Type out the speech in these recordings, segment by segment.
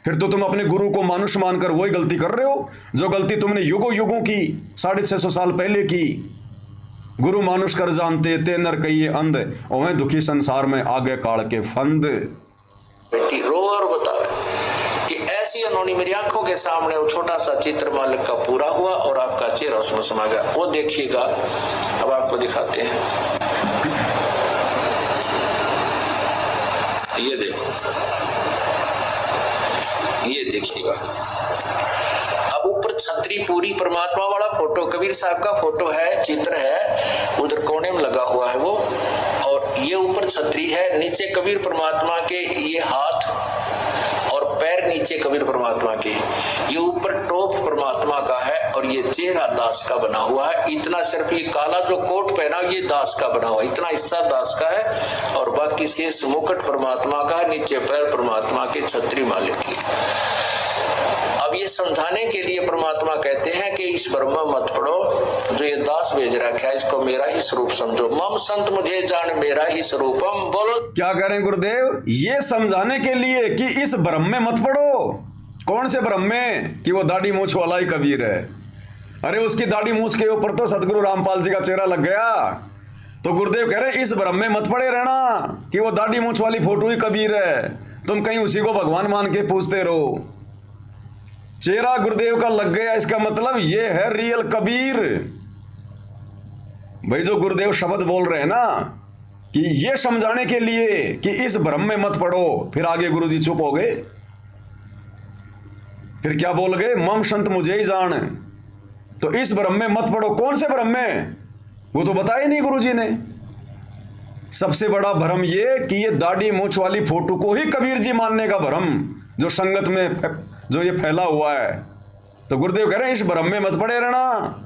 फिर तो तुम अपने गुरु को मानुष मानकर वही गलती कर रहे हो जो गलती तुमने युगों युगों की 650 साल पहले की। गुरु मानुष कर जानते ते नर कहिए अंध, और दुखी संसार में आगे काल के फंद। बेटी रो और बतावे कि ऐसी अनोनी मेरी आंखों के सामने वो छोटा सा चित्र मालिक का पूरा हुआ और आपका चेहरा उसमें समा गया। वो देखिएगा, अब आपको दिखाते हैं। ये देखो, ये देखिएगा। अब ऊपर छतरी पूरी परमात्मा वाला फोटो, कबीर साहब का फोटो है, चित्र है, उधर कोने में लगा हुआ है वो, और ये ऊपर छतरी है, नीचे कबीर परमात्मा के ये हाथ और पैर नीचे कबीर परमात्मा के, ये ऊपर टोप परमात्मा का है और ये चेहरा दास का बना हुआ है। इतना सिर्फ ये काला जो कोट पहना ये दास का बना हुआ है, इतना हिस्सा दास का है और बाकी शेष मुकुट परमात्मा का है, नीचे पैर परमात्मा के, छतरी मालिक की। अब ये समझाने के लिए परमात्मा कहते हैं कि इस ब्रह्म मत पढ़ो, जो ये दास भेज रखा है इसको मेरा ही स्वरूप समझो। मम संत मुझे जान मेरा ही स्वरूपम। बोलो क्या कह रहे हैं गुरुदेव? ये समझाने के लिए कि इस ब्रह्म में मत पढ़ो। कौन से ब्रह्म में? कि वो दाढ़ी मूछ वाला ही कबीर है। अरे उसकी दाढ़ी मूछ के ऊपर तो सतगुरु रामपाल जी का चेहरा लग गया। तो गुरुदेव कह रहे इस ब्रह्म में मत पड़े रहना कि वो दाढ़ी मूछ वाली फोटो ही कबीर है, तुम कहीं उसी को भगवान मान के पूछते रहो। चेहरा गुरुदेव का लग गया, इसका मतलब ये है रियल कबीर। भाई जो गुरुदेव शब्द बोल रहे हैं ना कि ये समझाने के लिए कि इस भ्रम में मत पड़ो, फिर आगे गुरुजी चुप हो गए। फिर क्या बोल गए? मम संत मुझे ही जान। तो इस भ्रम में मत पड़ो। कौन से भ्रम में? वो तो बताया नहीं गुरुजी ने। सबसे बड़ा भ्रम ये कि ये दाढ़ी मूछ वाली फोटो को ही कबीर जी मानने का भ्रम जो संगत में जो ये फैला हुआ है। तो गुरुदेव कह रहे हैं इस भ्रम में मत पड़े रहना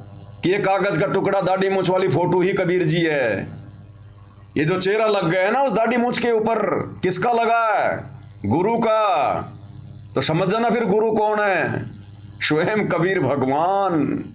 कि ये कागज का टुकड़ा दाढ़ी मूछ वाली फोटो ही कबीर जी है। ये जो चेहरा लग गया है ना उस दाढ़ी मूछ के ऊपर, किसका लगा है? गुरु का। तो समझ जाना फिर गुरु कौन है? स्वयं कबीर भगवान।